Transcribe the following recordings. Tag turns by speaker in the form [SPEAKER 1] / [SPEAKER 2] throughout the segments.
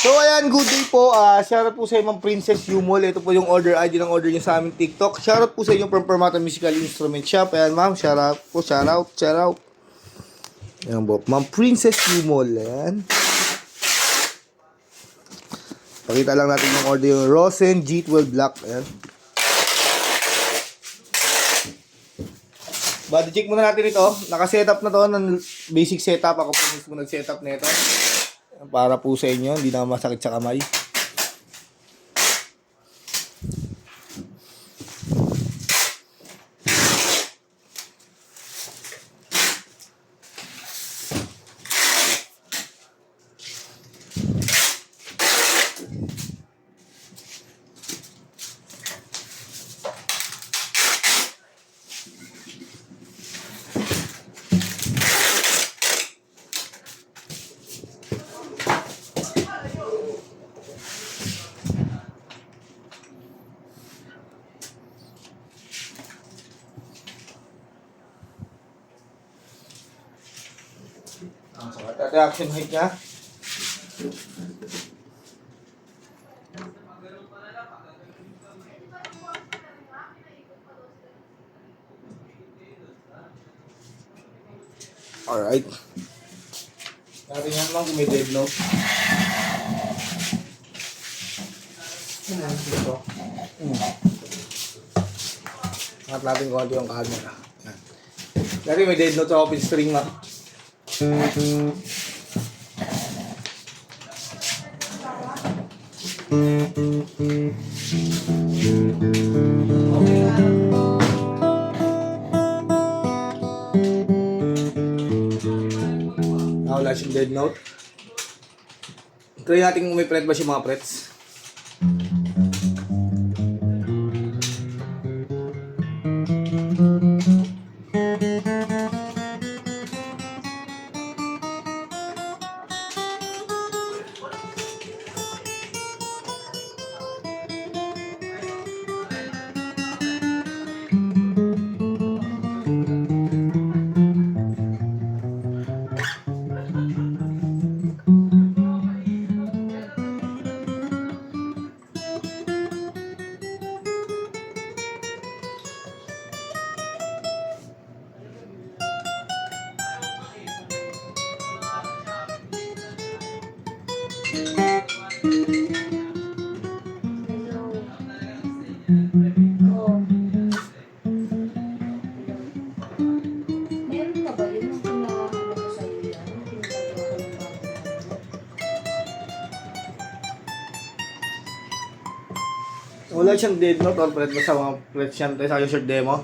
[SPEAKER 1] So ayan, good day po. Shoutout po sa Ma'am Princess Yumol. Ito po yung order ID ng order niyo sa aming TikTok. Shoutout po sa inyo from Permata Musical Instrument Shop. Ayan ma'am, shoutout po, shoutout. Ayan po, Ma'am Princess Yumol. Ayan. Pakita lang natin yung order yung Rosen G12 Black. Ayan. Body check muna natin ito. Naka-setup na to ng basic setup. Ako po mismo nag-setup na ito. Para po sa inyo, hindi na masakit sa kamay. Ito action height niya. Alright. Natin yan lang kung may dead note. Dito. Angat natin kung ano yung camera. Dati may dead note sa open string na. Wala siyang dead note. Try natin kung may fret ba siya mga frets. Wala siyang dead note or fret ba sa mga frets yan tayo sa yung short demo?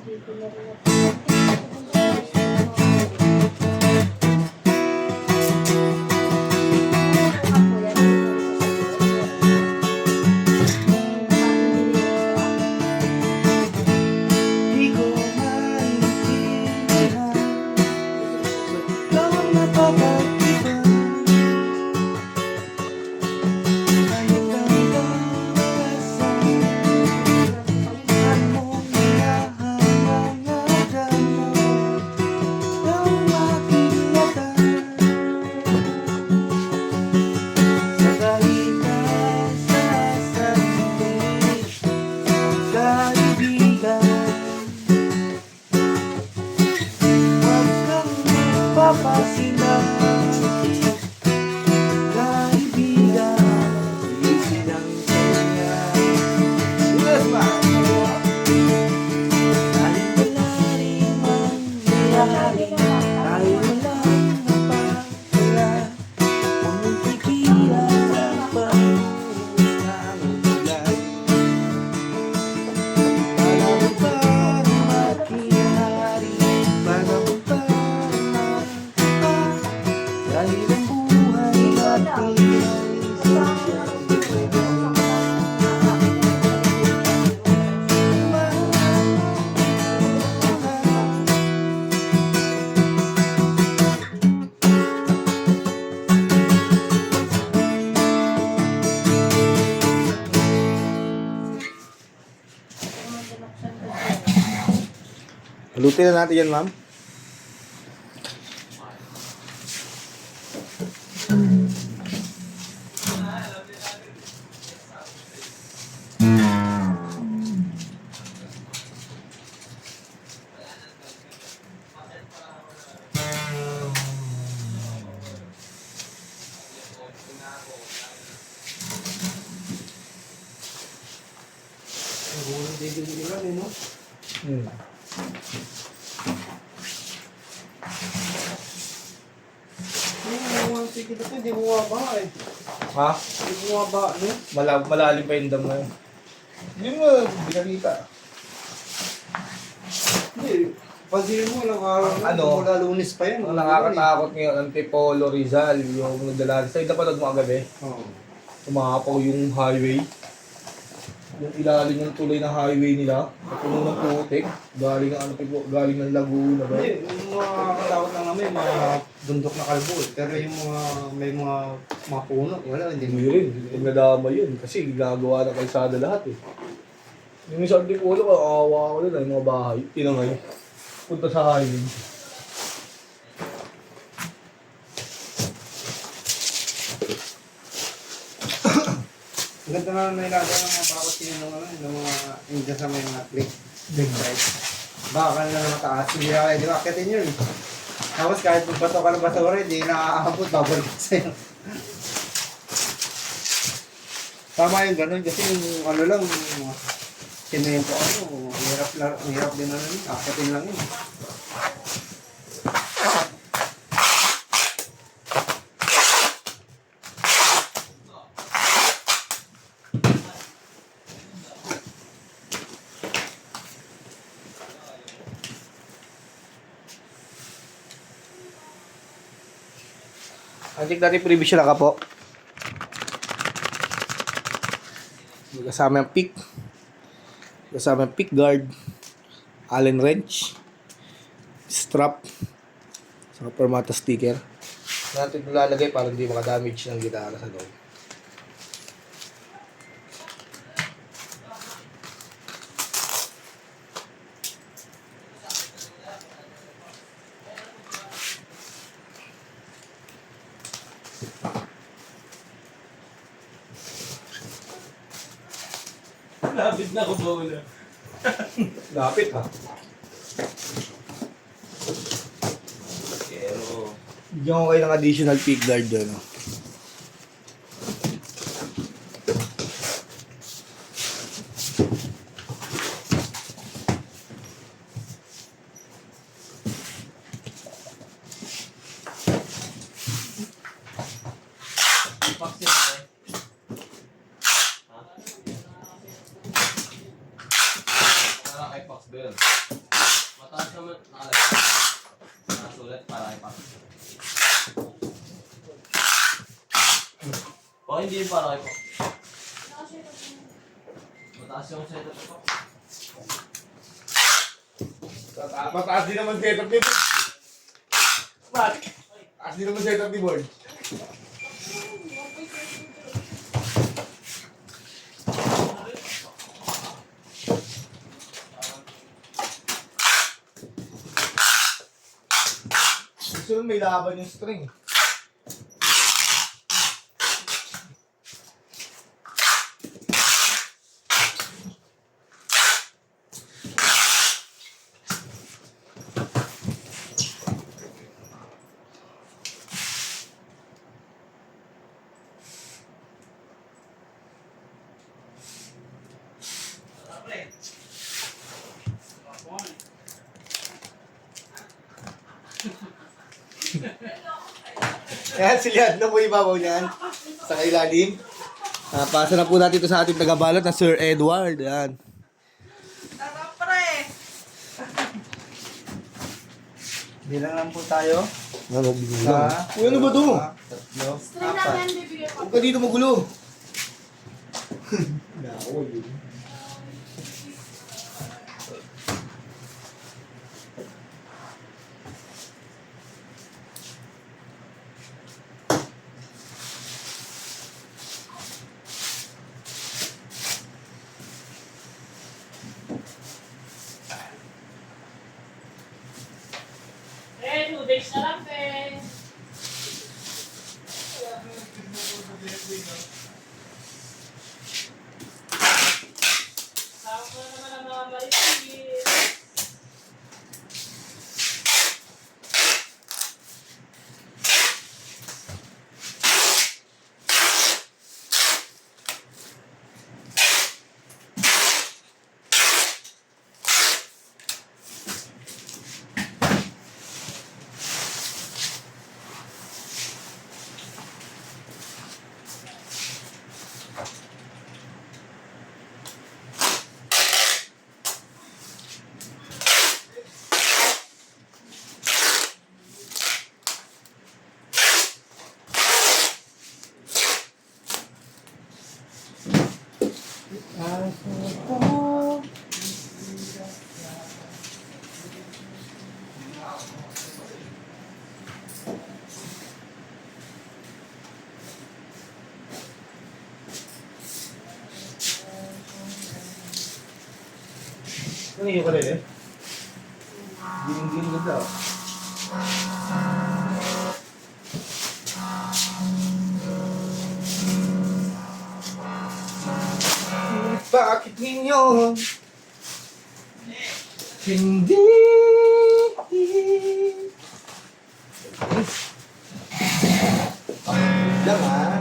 [SPEAKER 1] Lutin na natin yan, ma'am.
[SPEAKER 2] Ang dito lang eh, no?
[SPEAKER 1] Hmm.
[SPEAKER 2] Yung sige dito, hindi mo mababa eh.
[SPEAKER 1] Ha?
[SPEAKER 2] Hindi mo mababa, no?
[SPEAKER 1] Malalim pa yung dam na yun. Yun mo, binalita.
[SPEAKER 2] Hindi. Pagdirin mo, ilang araw na.
[SPEAKER 1] Ano?
[SPEAKER 2] Mula Lunes pa yan.
[SPEAKER 1] Ang nakakatakot ngayon, Antipolo, Rizal, yung nagdala sa napanood mo kagabi.
[SPEAKER 2] Oo.
[SPEAKER 1] Tumapaw yung highway. Yung ilalim ng tulay ng highway nila, napuno ng putik, galing ng Laguna ba?
[SPEAKER 2] Hindi, yung mga katakot lang namin, mga bundok na kalbo eh. Pero yung mga, may mga puno, wala, hindi mo.
[SPEAKER 1] Hindi rin, pag nadama yun, kasi gagawa ng kalsada lahat eh. Yung sa Antipolo, kaawa ko din, yung mga bahay, tinangay. Punta sa highway.
[SPEAKER 2] Ang ganda na nilagay ng mga bakot ng mga Indian sa may mga click. Big size. Bakal na mataas, hindi na di ba akitin yun. Tapos kahit magbato ka ng basura, hindi nakakaabot, babalik sa'yo. Tama yung ganun kasi yung ano lang, yung semento hirap din ano yun, akitin lang yun.
[SPEAKER 1] Antik natin previous na ka po. Kasama yung pick. Kasama yung pick guard. Allen wrench. Strap. Saka permata sticker. Natin nilalagay para hindi makadamage ng gitara sa loob.
[SPEAKER 3] Lapit na ako ba wala?
[SPEAKER 1] Lapit ha.
[SPEAKER 3] Pero...
[SPEAKER 1] Bigyan ko kayo ng additional pick guard doon. No?
[SPEAKER 3] Vaccine eh. Ha? Para kay Fox Bell. Mataas naman nakalagay. Nakasulat para kay Fox. O hindi yung para kay Fox. Mataas yung setup ko.
[SPEAKER 1] Mataas din naman setup ni Board. Mat! Mataas din naman setup ni Board. Gusto nun may laban yung string. Ayan, silihan na po ibabaw niyan. Sa kailalim. Pasa na po natin ito sa ating tagabalot na Sir Edward. Ayan.
[SPEAKER 4] Sarap pre!
[SPEAKER 2] Bilang lang po tayo.
[SPEAKER 1] Ano, bilang. Uy, ano ba ito?
[SPEAKER 2] Tatlo,
[SPEAKER 4] String lang
[SPEAKER 2] apat.
[SPEAKER 4] yan, bibigyan ko.
[SPEAKER 1] Huwag ka dito magulo. Nako, yun.
[SPEAKER 4] Eh, 2 days na lang, pe. Tawag ko na naman ang mga maliit.
[SPEAKER 1] Ano yung kalele? Giling-giling ganda. Bakit ninyo hindi lang ah.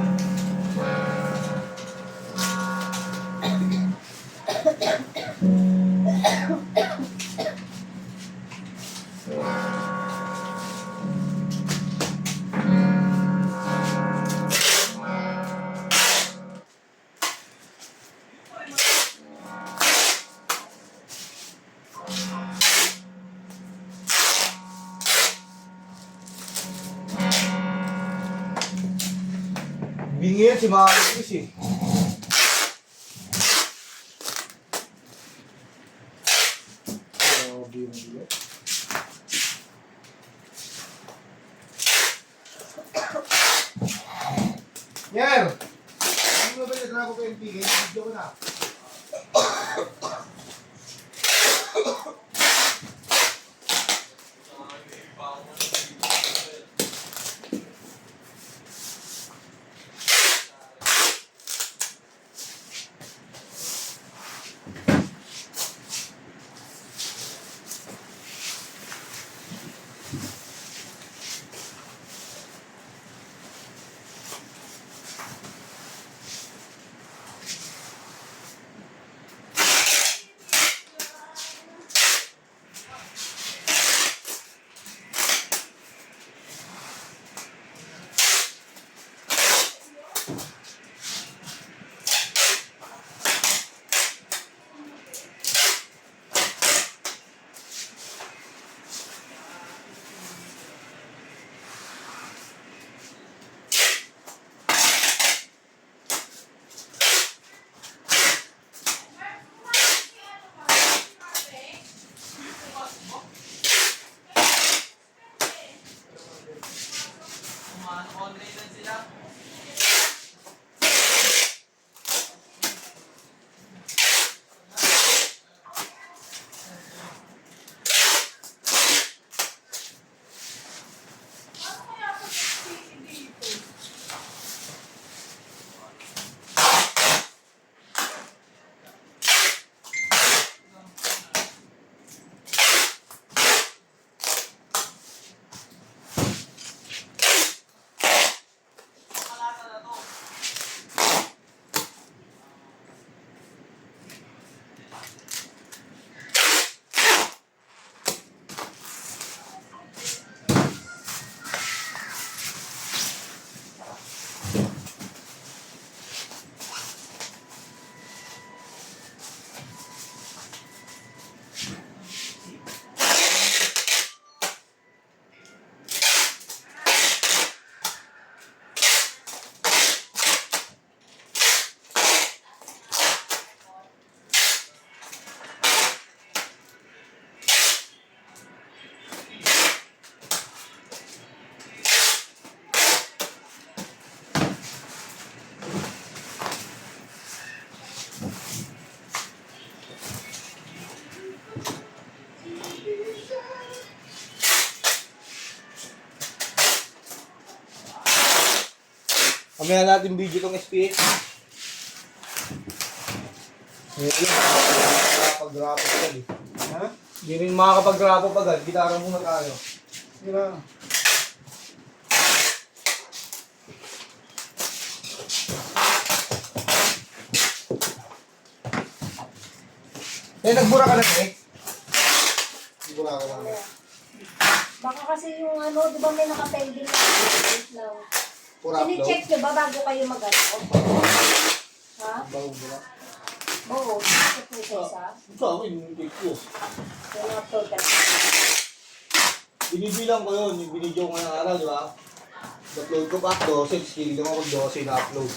[SPEAKER 1] Bingi yan si mga Chris eh. Oh, bingi. Yer! Ano ba yung ko yung pigay? Video ko na. Mamaya natin video tong SPH. Ngayon lang, makakapag-rapo agad eh.
[SPEAKER 2] Ha?
[SPEAKER 1] Hindi rin makakapag-rapo agad. Gitara muna tayo.
[SPEAKER 2] Di ba?
[SPEAKER 1] Nagbura ka na eh? Nagbura ka lang.
[SPEAKER 5] Baka kasi yung ano, di ba may nakapending na wait lang.
[SPEAKER 1] Pura upload?
[SPEAKER 5] Sini-check nyo ba bago kayo mag-ano? Ha?
[SPEAKER 1] Bago ba?
[SPEAKER 5] Oo, check nyo sa isa.
[SPEAKER 1] Sa akin, yung take ko.
[SPEAKER 5] Yung upload ka na.
[SPEAKER 1] Binibilang ko yun, yung binidyo ko ngayong araw, di ba? Upload ko pa 12, kilig naman ako 12 na upload.